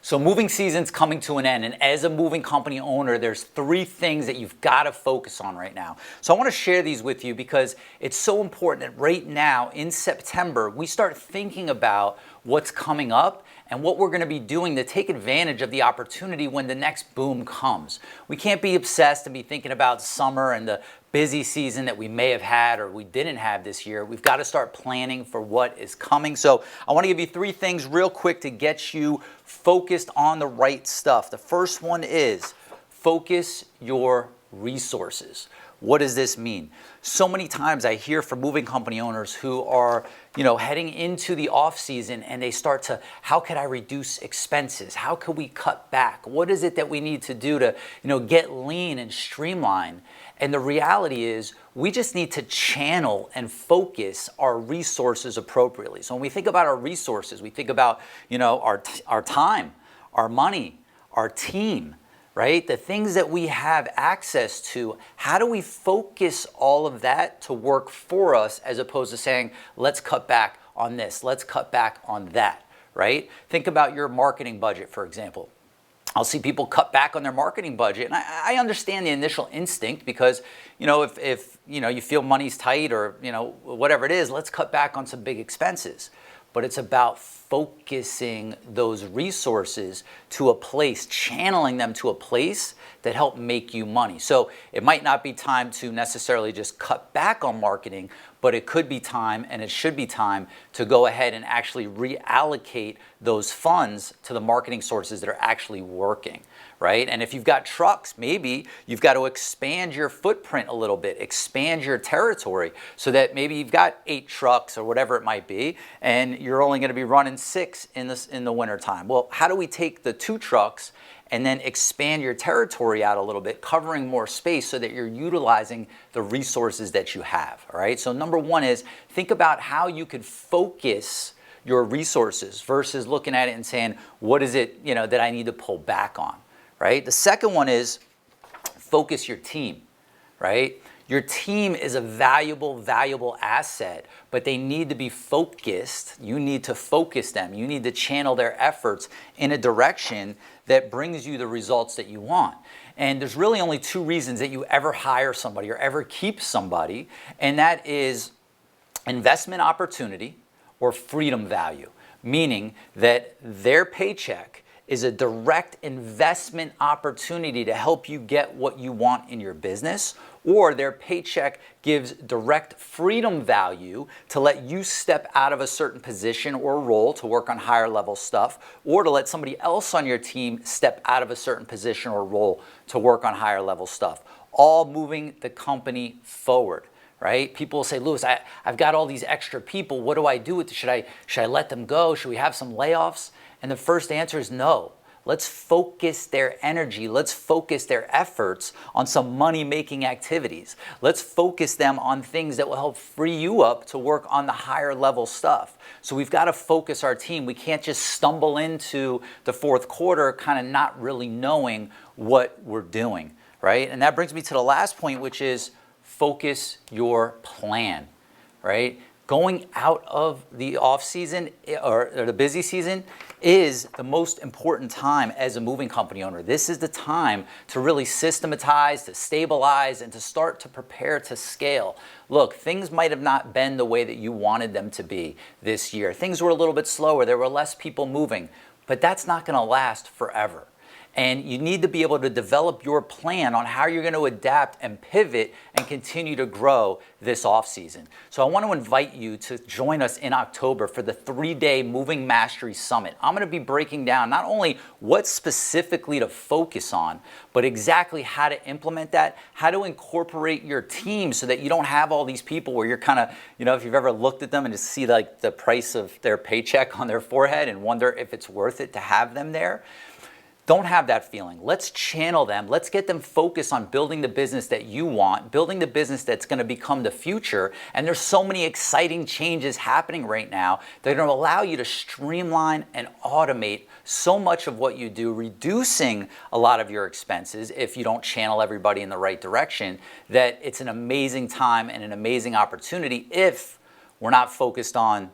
So moving season's coming to an end, and as a moving company owner, there's 3 things that you've got to focus on right now. So I want to share these with you because it's so important that right now in September, we start thinking about what's coming up and what we're going to be doing to take advantage of the opportunity when the next boom comes. We can't be obsessed and be thinking about summer and the busy season that we may have had or we didn't have this year. We've got to start planning for what is coming. So I want to give you 3 things real quick to get you focused on the right stuff. The first one is focus your resources. What does this mean? So many times I hear from moving company owners who are, heading into the off season and they start to, how could I reduce expenses? How could we cut back? What is it that we need to do to, get lean and streamline? And the reality is we just need to channel and focus our resources appropriately. So when we think about our resources, we think about, our time, our money, our team, right? The things that we have access to, how do we focus all of that to work for us as opposed to saying, let's cut back on this, let's cut back on that, right? Think about your marketing budget, for example. I'll see people cut back on their marketing budget, and I understand the initial instinct because, if you feel money's tight or, whatever it is, let's cut back on some big expenses. But it's about focusing those resources to a place, channeling them to a place that help make you money. So it might not be time to necessarily just cut back on marketing, but it could be time, and it should be time, to go ahead and actually reallocate those funds to the marketing sources that are actually working, right? And if you've got trucks, maybe you've got to expand your footprint a little bit, expand your territory so that maybe you've got 8 trucks or whatever it might be, and you're only going to be running 6 in the wintertime. Well, how do we take the 2 trucks and then expand your territory out a little bit, covering more space so that you're utilizing the resources that you have, all right? So number 1 is think about how you could focus your resources versus looking at it and saying, what is it, that I need to pull back on, right? The second one is focus your team, right? Your team is a valuable asset, but they need to be focused. You need to focus them. You need to channel their efforts in a direction that brings you the results that you want. And there's really only 2 reasons that you ever hire somebody or ever keep somebody, and that is investment opportunity or freedom value, meaning that their paycheck is a direct investment opportunity to help you get what you want in your business, or their paycheck gives direct freedom value to let you step out of a certain position or role to work on higher level stuff, or to let somebody else on your team step out of a certain position or role to work on higher level stuff, all moving the company forward. Right? People will say, Louis, I've got all these extra people. What do I do with it? Should I let them go? Should we have some layoffs? And the first answer is no. Let's focus their energy. Let's focus their efforts on some money-making activities. Let's focus them on things that will help free you up to work on the higher level stuff. So we've got to focus our team. We can't just stumble into the 4th quarter kind of not really knowing what we're doing, right? And that brings me to the last point, which is focus your plan, right? Going out of the off season or the busy season is the most important time as a moving company owner. This is the time to really systematize, to stabilize, and to start to prepare to scale. Look, things might have not been the way that you wanted them to be this year. Things were a little bit slower. There were less people moving, but that's not going to last forever. And you need to be able to develop your plan on how you're going to adapt and pivot and continue to grow this off season. So I want to invite you to join us in October for the 3-day Moving Mastery Summit. I'm going to be breaking down not only what specifically to focus on, but exactly how to implement that, how to incorporate your team so that you don't have all these people where you're kind of, if you've ever looked at them and just see like the price of their paycheck on their forehead and wonder if it's worth it to have them there. Don't have that feeling. Let's channel them. Let's get them focused on building the business that you want, building the business that's going to become the future. And there's so many exciting changes happening right now that are going to allow you to streamline and automate so much of what you do, reducing a lot of your expenses if you don't channel everybody in the right direction, that it's an amazing time and an amazing opportunity if we're not focused on,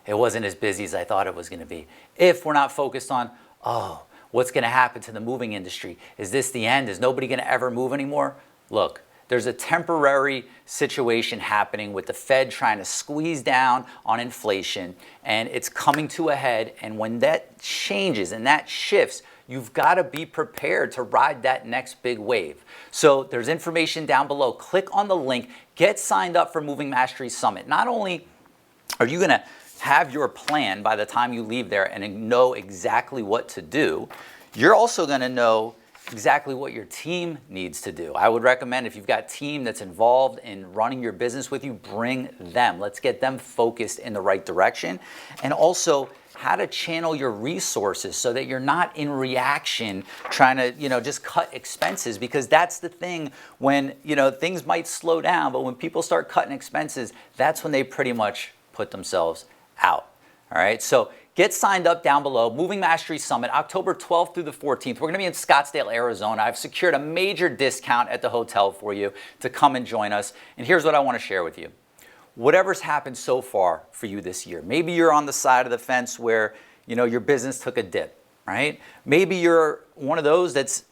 it wasn't as busy as I thought it was going to be. if we're not focused on, oh, what's going to happen to the moving industry? Is this the end? Is nobody going to ever move anymore? Look, there's a temporary situation happening with the Fed trying to squeeze down on inflation, and it's coming to a head. And when that changes and that shifts, you've got to be prepared to ride that next big wave. So there's information down below. Click on the link. Get signed up for Moving Mastery Summit. Not only are you going to have your plan by the time you leave there and know exactly what to do, you're also going to know exactly what your team needs to do. I would recommend, if you've got a team that's involved in running your business with you, bring them. Let's get them focused in the right direction. And also how to channel your resources so that you're not in reaction trying to, just cut expenses, because that's the thing when, things might slow down, but when people start cutting expenses, that's when they pretty much put themselves out. All right. So get signed up down below. Moving Mastery Summit, October 12th through the 14th. We're going to be in Scottsdale, Arizona. I've secured a major discount at the hotel for you to come and join us. And here's what I want to share with you. Whatever's happened so far for you this year, maybe you're on the side of the fence where, your business took a dip, right? Maybe you're one of those that's,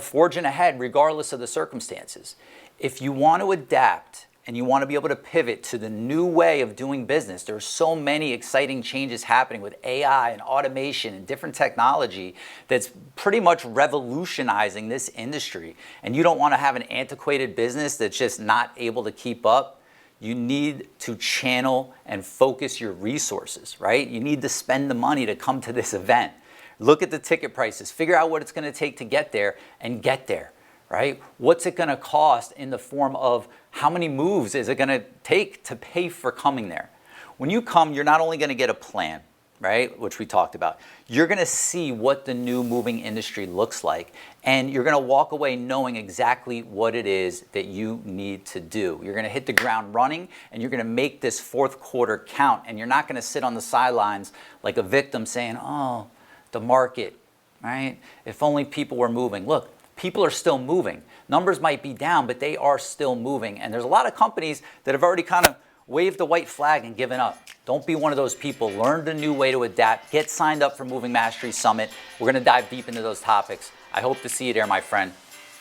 forging ahead regardless of the circumstances. If you want to adapt and you want to be able to pivot to the new way of doing business, there's so many exciting changes happening with AI and automation and different technology that's pretty much revolutionizing this industry. And you don't want to have an antiquated business that's just not able to keep up. You need to channel and focus your resources, right? You need to spend the money to come to this event. Look at the ticket prices, figure out what it's going to take to get there, and get there. Right? What's it going to cost in the form of how many moves is it going to take to pay for coming there? When you come, you're not only going to get a plan, right, which we talked about. You're going to see what the new moving industry looks like, and you're going to walk away knowing exactly what it is that you need to do. You're going to hit the ground running, and you're going to make this fourth quarter count, and you're not going to sit on the sidelines like a victim saying, oh, the market, right? If only people were moving. Look, people are still moving. Numbers might be down, but they are still moving. And there's a lot of companies that have already kind of waved the white flag and given up. Don't be one of those people. Learn the new way to adapt. Get signed up for Moving Mastery Summit. We're going to dive deep into those topics. I hope to see you there, my friend.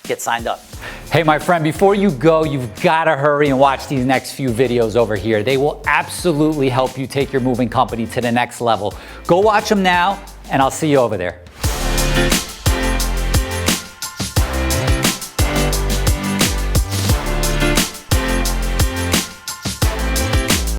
Get signed up. Hey, my friend, before you go, you've got to hurry and watch these next few videos over here. They will absolutely help you take your moving company to the next level. Go watch them now, and I'll see you over there.